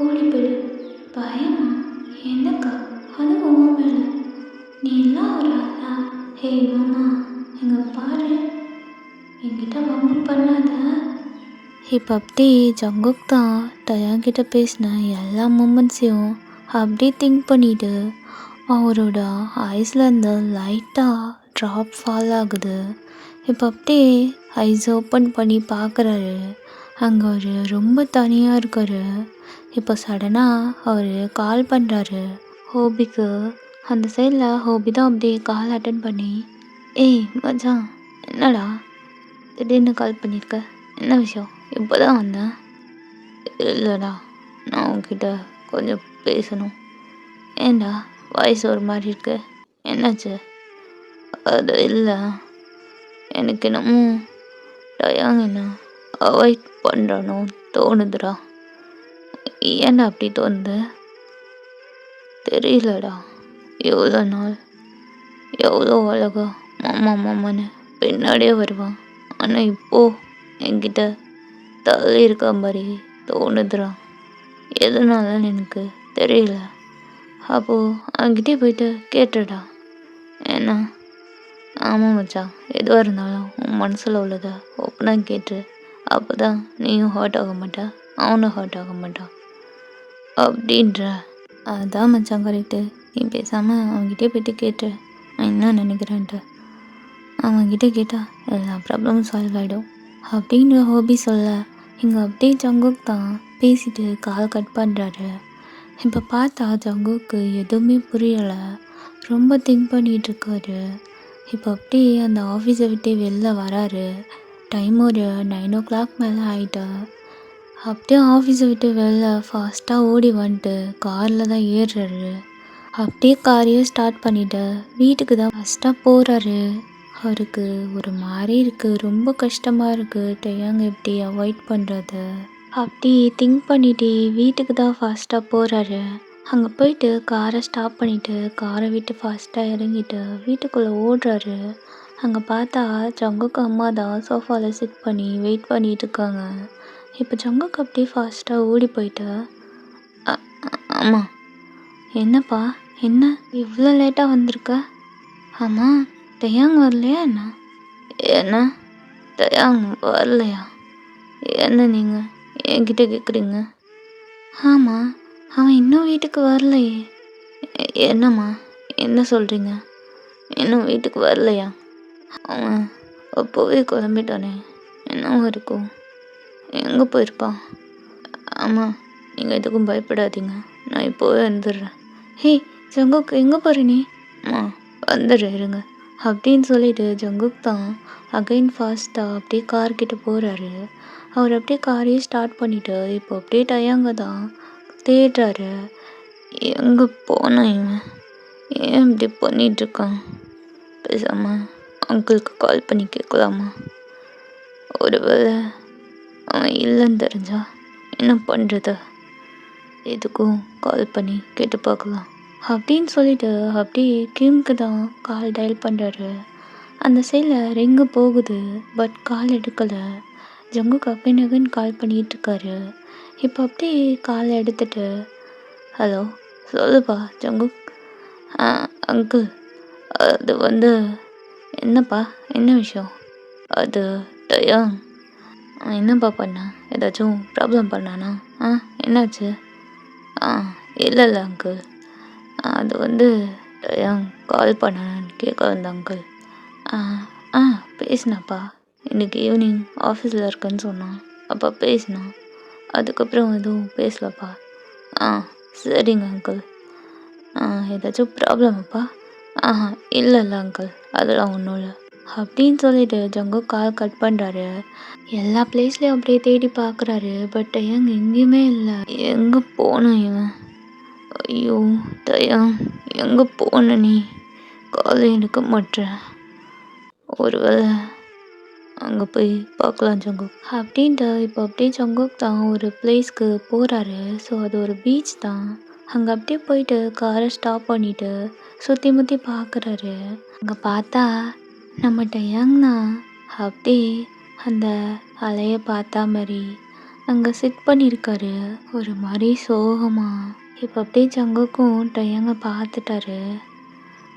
ஓடி போயிடு. பயமா? என்னக்கா? அது உன் மேலே, நீ எல்லாம் ஒரு ஆளா? ஹே மாமா எங்கே பாரு, என்கிட்ட வம்பு பண்ணாத. இப்போ அப்படி ஜங்குக் தான் டயாங்கிட்ட பேசின எல்லா மூமெண்ட்ஸையும் அப்படியே திங்க் பண்ணிவிட்டு அவரோட ஐஸ்லேருந்து லைட்டாக ட்ராப் ஃபால் ஆகுது. இப்போ அப்படியே ஐஸ் ஓப்பன் பண்ணி பார்க்குறாரு. அங்கே அவர் ரொம்ப தனியாக இருக்கார். இப்போ சடனாக அவர் கால் பண்ணுறாரு ஹோபிக்கு. அந்த சைடில் ஹோபி தான் அப்படியே கால் அட்டன் பண்ணி, ஏய் மச்சான் என்னடா திடீர்னு கால் பண்ணியிருக்க, என்ன விஷயம்? இப்போ தான் வந்தேன். இல்லைடா, நான் உன்கிட்ட கொஞ்சம் பேசணும். ஏண்டா வாய்ஸ் ஒரு மாதிரி இருக்கு, என்னாச்சு? அது இல்லை, எனக்கு என்னமோ டயாங் என்ன அவாய்ட் பண்ணுறானோ தோணுதுடா. ஏன்டா அப்படி தோணுது? தெரியலடா, எவ்வளோ நாள் எவ்வளோ அழகா மாமா மாமான்னு பின்னாடியே வருவான், ஆனால் இப்போது என்கிட்ட தள்ளி இருக்க மாதிரி தோணுதுடா. எதனாலன்னு எனக்கு தெரியல. அப்போது அவன்கிட்டே போயிட்டு கேட்டுடா, என்ன? ஆமாம் மச்சான். எதுவாக இருந்தாலும் உன் மனசில் உள்ளத ஓப்பனாக கேட்டுரு. அப்போ தான் நீயும் ஹர்ட் ஆக மாட்டா, அவனும் ஹர்ட் ஆக மாட்டான் அப்படின்ற. அதான் மச்சான் கரெக்டு. நீ பேசாமல் அவன்கிட்டே போய்ட்டு கேட்டுரு நான் என்ன நினைக்கிறேன்ட்டு. அவன்கிட்ட கேட்டால் எல்லா ப்ராப்ளமும் சால்வ் ஆகிடும் அப்படின்ற ஹோபி சொல்ல, இங்கே அப்படியே ஜங்குக் தான் பேசிட்டு கால் கட் பண்ணுறாரு. இப்போ பார்த்தா ஜங்குக்கு எதுவுமே புரியலை, ரொம்ப திங்க் பண்ணிகிட்ருக்காரு. இப்போ அப்படியே அந்த ஆஃபீஸை விட்டு வெளில வராரு. டைம் ஒரு 9 o'clock மேலே ஆகிட்டா. அப்படியே ஆஃபீஸை விட்டு வெளில ஃபாஸ்ட்டாக ஓடி வந்துட்டு காரில் தான் ஏறுறாரு. அப்படியே காரையும் ஸ்டார்ட் பண்ணிவிட்டு வீட்டுக்கு தான் ஃபஸ்ட்டாக போகிறாரு. அவருக்கு ஒரு மாதிரி இருக்குது, ரொம்ப கஷ்டமாக இருக்குது. டயாங் எப்படி அவாய்ட் பண்ணுறது அப்படி திங்க் பண்ணிட்டு வீட்டுக்கு தான் ஃபாஸ்ட்டாக போகிறாரு. அங்கே போயிட்டு காரை ஸ்டாப் பண்ணிவிட்டு காரை விட்டு ஃபாஸ்ட்டாக இறங்கிட்டு வீட்டுக்குள்ளே ஓடுறாரு. அங்கே பார்த்தா ஜங்குக்கு அம்மா தான் சோஃபாவில் சிட் பண்ணி வெயிட் பண்ணிகிட்டு இருக்காங்க. இப்போ ஜங்குக்கு அப்படியே ஃபாஸ்ட்டாக ஓடி போயிட்டு, அம்மா என்னப்பா, என்ன இவ்வளோ லேட்டாக வந்திருக்க? ஆமாம், டயாங் வரலையா என்ன? என்ன டயாங் வரலையா? என்ன நீங்கள் என்கிட்ட கேட்குறீங்க? ஆமாம், அவன் இன்னும் வீட்டுக்கு வரலையே. என்னம்மா என்ன சொல்கிறீங்க? இன்னும் வீட்டுக்கு வரலையா? அவன் அப்போவே கிளம்பிட்டானே, என்னவா இருக்கும்? எங்கே போயிருப்பான்? ஆமாம், நீங்கள் எதுக்கும் பயப்படாதீங்க, நான் இப்போவே வந்துடுறேன். ஹே ஜங்குக், எங்கே போகிற நீ? அம்மா வந்துடுறேன் இருங்க அப்படின்னு சொல்லிட்டு ஜங்குக் தான் அகைன் ஃபாஸ்ட்டாக அப்படியே கார்கிட்ட போகிறாரு. அவர் அப்படியே காரையே ஸ்டார்ட் பண்ணிவிட்டு இப்போ அப்படியே டயாங்க தான் தேடுறாரு. எங்கே போனான் இவன்? ஏன் இப்படி பண்ணிகிட்ருக்கான்? பேசாமல் அங்கிளுக்கு கால் பண்ணி கேட்கலாமா? ஒருவேளை அவன் இல்லைன்னு தெரிஞ்சா என்ன பண்ணுறது? எதுக்கும் கால் பண்ணி கேட்டு பார்க்கலாம் அப்படின்னு சொல்லிட்டு அப்படியே கிம்க்கு தான் கால் டயல் பண்ணுறாரு. அந்த சைடில் ரிங்கு போகுது, பட் கால் எடுக்கலை. ஜங்குக்கு அகைன் கால் பண்ணிகிட்டு இருக்காரு. இப்போ அப்படியே கால் எடுத்துட்டு, ஹலோ சொல்லுப்பா ஜங்குக். அங்கிள், அது என்னப்பா, என்ன விஷயம்? அது டயாங். என்னப்பா பண்ணா? ஏதாச்சும் ப்ராப்ளம் பண்ணானா? என்னாச்சு? இல்லை அங்கிள், அது டயாங் கால் பண்ணானான்னு கேட்க வந்த அங்கிள். பேசினாப்பா, இன்றைக்கி ஈவினிங் ஆஃபீஸில் இருக்கேன்னு சொன்னான், அப்போ பேசினான். அதுக்கப்புறம் எதுவும் பேசலப்பா. சரிங்க அங்கிள். ஏதாச்சும் ப்ராப்ளமாப்பா? இல்லை அங்கிள், அதெல்லாம் ஒன்றும் இல்லை அப்படின்னு சொல்லிட்டு ஜங்குக் கால் கட் பண்ணுறாரு. எல்லா பிளேஸ்லேயும் அப்படியே தேடி பார்க்குறாரு, பட் டயாங் எங்கேயுமே இல்லை. எங்கே போனான் இவன்? ஐயோ டயாங், எங்கே போன நீ? காலை எடுக்க மாட்டேன். ஒருவேளை அங்கே போய் பார்க்கலாம் ஜங்குக் அப்படின்ட்டு இப்போ அப்படியே ஜங்குக் தான் ஒரு பிளேஸ்க்கு போகிறாரு. ஸோ அது ஒரு பீச் தான். அங்கே அப்படியே போயிட்டு காரை ஸ்டாப் பண்ணிவிட்டு சுற்றி முற்றி பார்க்குறாரு. அங்கே பார்த்தா நம்ம டயாங் தான் அப்படியே அந்த அலையை பார்த்தா மாதிரி அங்கே சிட் பண்ணியிருக்காரு, ஒரு மாதிரி சோகமாக. இப்போ அப்படியே ஜங்குக்கும் டயாங்கை பார்த்துட்டாரு.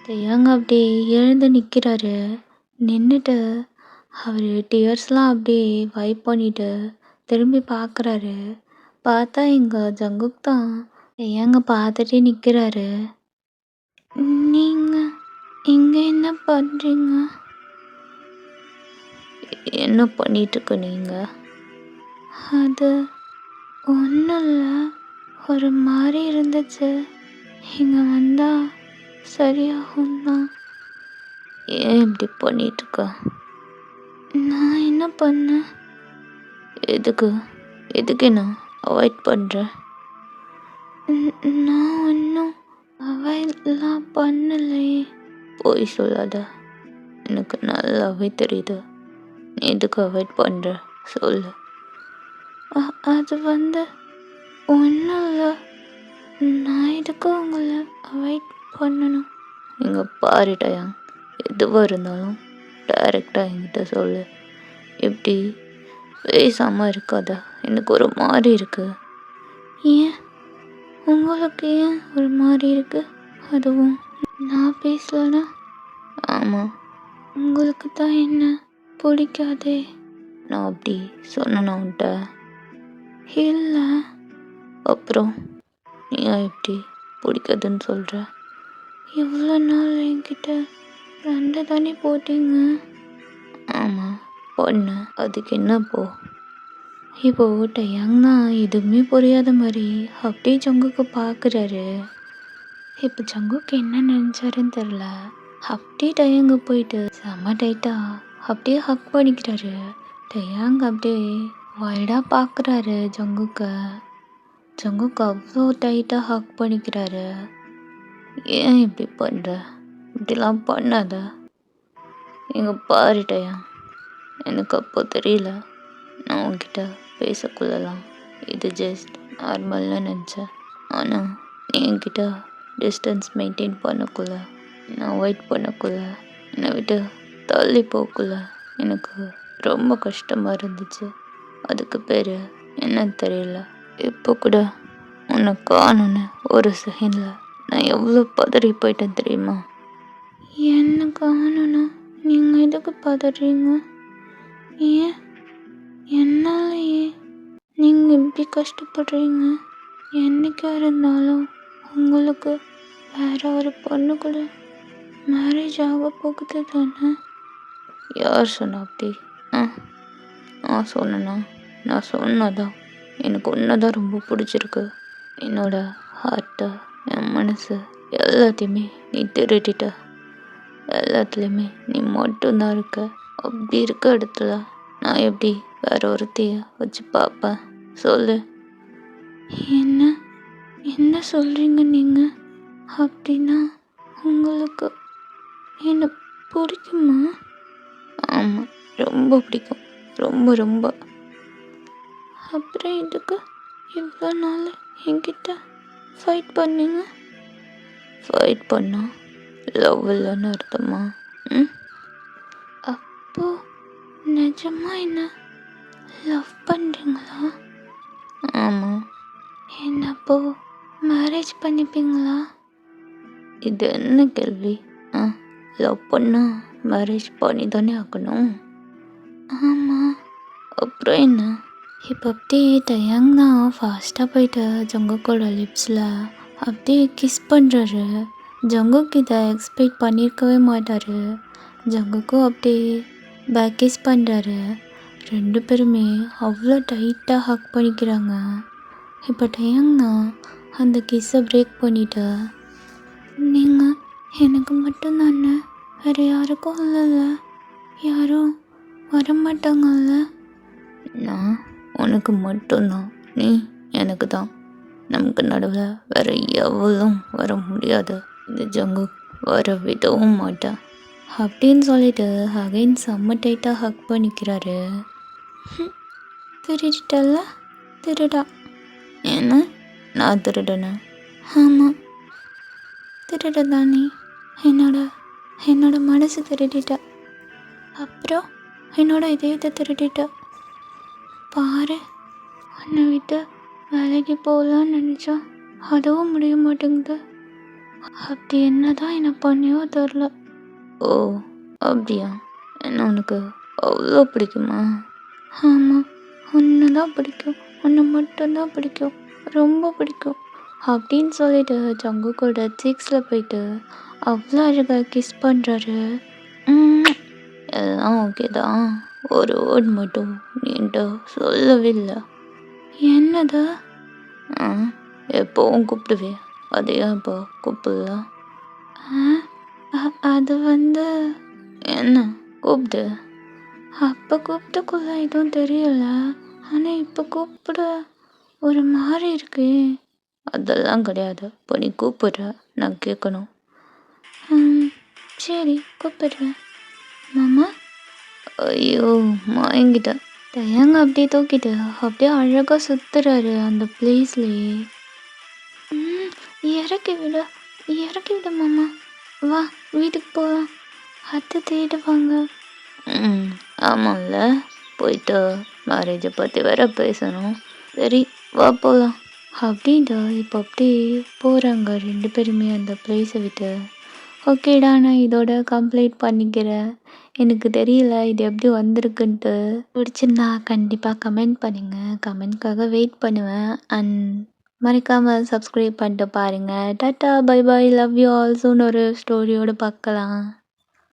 டயாங் அப்படியே எழுந்து நிற்கிறாரு. நின்றுட்டு அவர் டியர்ஸ்லாம் அப்படியே வைப் பண்ணிவிட்டு திரும்பி பார்க்குறாரு. பார்த்தா இங்கே ஜங்குக் தான் டயாங்கை பார்த்துட்டே நிற்கிறாரு. நீங்கள் இங்கே என்ன பண்ணுறீங்க? என்ன பண்ணிகிட்ருக்க நீங்கள்? அது ஒன்றும் இல்லை, ஒரு மாதிரி இருந்துச்சு, இங்கே வந்தால் சரியாகும் தான். ஏன் இப்படி பண்ணிகிட்ருக்க? நான் என்ன பண்ணேன்? எதுக்கு நான் அவாய்ட் பண்ணுறேன்? நான் ஒன்றும் அவாய்ட்லாம் பண்ணலையே. போய் சொல்லாத, எனக்கு நல்லாவே தெரியுது நீ எதுக்கு அவாய்ட் பண்ணுற, சொல்லு. அது ஒன்றும் இல்லை, நான் எதுக்கு உங்களை அவாய்ட் பண்ணணும்? இங்கே பாரு டயாங், எதுவாக இருந்தாலும் டைரெக்டாக என்கிட்ட சொல்லு. எப்படி பேசாமல் இருக்காத, எனக்கு ஒரு மாதிரி இருக்குது. ஏன் உங்களுக்கு ஏன் ஒரு மாதிரி இருக்குது? அதுவும் நான் பேசலன்னா? ஆமாம், உங்களுக்கு தான் என்ன பிடிக்காதே. நான் அப்படி சொன்னேனா உன்ட்ட? இல்லை. அப்புறம் நீ எப்படி பிடிக்காதுன்னு சொல்கிற? இவ்வளோ நாள் என்கிட்ட ரெண்டு தானே போட்டீங்க. ஆமாம் பொண்ணு, அதுக்கு என்ன போ? இப்போ டயாங்னா எதுவுமே புரியாத மாதிரி அப்படியே ஜங்குக்கு பார்க்குறாரு. இப்போ ஜங்குக்கு என்ன நினச்சாருன்னு தெரில. அப்படியே டயாங்க போயிட்டு செம்ம டைட்டா அப்படியே ஹக் பண்ணிக்கிறாரு. டயாங் அப்படியே வைடாக பார்க்குறாரு ஜங்குக்கு. ஜங்குக்கு அவ்வளோ டைட்டாக ஹக் பண்ணிக்கிறாரு. ஏன் இப்படி பண்ணுற? இப்படிலாம் பண்ணாத. இங்கே பாரு டயாங், எனக்கு அப்போ தெரியல நான் உன்கிட்ட பேசக்குள்ளலாம் இது ஜஸ்ட் நார்மல்னு நினச்சேன். ஆனால் நீ என்கிட்ட டிஸ்டன்ஸ் மெயின்டைன் பண்ணக்குள்ள, நான் வெயிட் பண்ணக்குள்ள, என்னை விட்டு தள்ளி போக்குள்ள எனக்கு ரொம்ப கஷ்டமாக இருந்துச்சு. அதுக்கு பேர் என்னன்னு தெரியல. இப்போ கூட உன்னை காணுன்னு ஒரு செகண்டில் நான் எவ்வளோ பதறி போயிட்டேன் தெரியுமா? என்ன காணுன்னா நீங்கள் எதுக்கு பதறீங்க? ஏன் என்னாலேயே நீங்கள் இப்படி கஷ்டப்படுறீங்க? என்னைக்கா இருந்தாலும் உங்களுக்கு வேற ஒரு பொண்ணு கூட மேரேஜ் ஆக போகுது தானே? யார் சொன்னா அப்படி? நான் சொன்னேன்னா? நான் சொன்னதான் எனக்கு ஒன்று தான் ரொம்ப பிடிச்சிருக்கு. என்னோட ஹார்ட்டை, என் மனசு எல்லாத்தையுமே நீ திருடிட்ட. எல்லாத்துலேயுமே நீ மட்டும்தான் இருக்க. அப்படி இருக்க இடத்துல நான் எப்படி வேற ஒருத்தைய வச்சு பார்ப்பேன் சொல்லு? என்ன என்ன சொல்கிறீங்க நீங்கள்? அப்படின்னா உங்களுக்கு என்ன பிடிக்குமா? ஆமாம், ரொம்ப பிடிக்கும். ரொம்ப ரொம்ப. அப்புறம் இதுக்கு இவ்வளோ நாள் என்கிட்ட ஃபைட் பண்ணீங்க? ஃபைட் பண்ணா லவ் இல்லைன்னு அர்த்தமா? அப்போ நிஜமா என்ன லவ் பண்ணுறீங்களா? ஆமாம். என்ன அப்போ மேரேஜ் பண்ணிப்பீங்களா? இது என்ன கேள்வி? லவ் பண்ணா மேரேஜ் பண்ணி தானே ஆகணும். ஆமாம். அப்புறம் என்ன? இப்போ அப்படியே டயாங்னா ஃபாஸ்ட்டாக போயிட்டு ஜங்குக்கோட லிப்ஸில் அப்படியே கிஸ் பண்ணுறாரு. ஜங்குக்கு இதை எக்ஸ்பெக்ட் பண்ணியிருக்கவே மாட்டார். ஜங்குக்கும் அப்படியே பேக் கிஸ் பண்ணுறாரு. ரெண்டு பேருமே அவ்வளோ டைட்டாக ஹக் பண்ணிக்கிறாங்க. இப்போ டயாங்னா அந்த கிஸ்ஸை பிரேக் பண்ணிவிட்டு, நீங்கள் எனக்கு மட்டும்தானே, வேறு யாருக்கும் இல்லைல்ல? யாரும் வரமாட்டாங்கல்ல? நான் உனக்கு மட்டும்தான், நீ எனக்கு தான். நமக்கு நடுவில் வேற எவ்வளவும் வர முடியாது. இந்த ஜங்கு வர விடவும் மாட்டேன் அப்படின்னு சொல்லிட்டு அகைன் செம்ம டைட்டாக ஹக் பண்ணிக்கிறாரு. திருடிட்டல்ல? திருடா? என்ன நான் திருடனேன்? ஆமாம், திருட தானே. என்னோட மனசு திருடிட்ட. அப்புறம் என்னோட இதயத்தை திருடிட்ட. பாரு, உன்னை விட்டு வேலைக்கு போகலான்னு நினச்சா அதுவும் முடிய மாட்டேங்குது. அப்படி என்ன தான் என்ன பண்ணியோ தெரில. ஓ அப்படியா? என்ன உனக்கு அவ்வளோ பிடிக்குமா? ஆமாம், உன்னை தான் பிடிக்கும். உன்னை மட்டும்தான் பிடிக்கும், ரொம்ப பிடிக்கும் அப்படின்னு சொல்லிட்டு ஜங்குக்கோட சிக்ஸில் போயிட்டு அவ்வளோ அழகாக கிஸ் பண்ணுறாரு. எல்லாம் ஓகே தான், ஒரு வேர்ட் மட்டும் நீன்ட்ட சொல்லவே இல்லை. என்னது? எப்போவும் கூப்பிடுவேன், அதையா இப்போ கூப்பிடல? அது வந்து என்ன கூப்பிடு. அப்போ கூப்பிட்டுக்குள்ள எதுவும் தெரியல, ஆனால் இப்போ கூப்பிட ஒரு மாதிரி இருக்கு. அதெல்லாம் கிடையாது, இப்போ நீ கூப்பிடுற, நான் கேட்கணும். சரி கூப்பிடுறேன். மாமா. ஐயோ மயங்கிட்டேன். டயாங்க அப்படியே தூக்கிட்டு அப்படியே அழகாக சுற்றுறாரு அந்த பிளேஸ்லேயே. இறக்கி விடு மாமா, வா வீட்டுக்கு போகலாம், அத்தை தேடுவாங்க. ஆமாம்ல, போயிட்டு மேரேஜை பற்றி வேற பேசணும். சரி வா போகலாம் அப்படின்ட்டு இப்போ அப்படியே போகிறாங்க ரெண்டு பேருமே அந்த பிளேஸை விட்டு. ஓகேடா, நான் இதோட கம்ப்ளீட் பண்ணிக்கிறேன். எனக்கு தெரியல இது எப்படி வந்திருக்குன்ட்டு. பிடிச்சிருந்தா கண்டிப்பாக கமெண்ட் பண்ணுங்க. கமெண்ட்காக வெயிட் பண்ணுவேன். அண்ட் மறக்காம சப்ஸ்கிரைப் பண்ணிட்டு பாருங்க. டாட்டா, bye bye, love you all. Soon ஒரு ஸ்டோரியோட பார்க்கலாம்.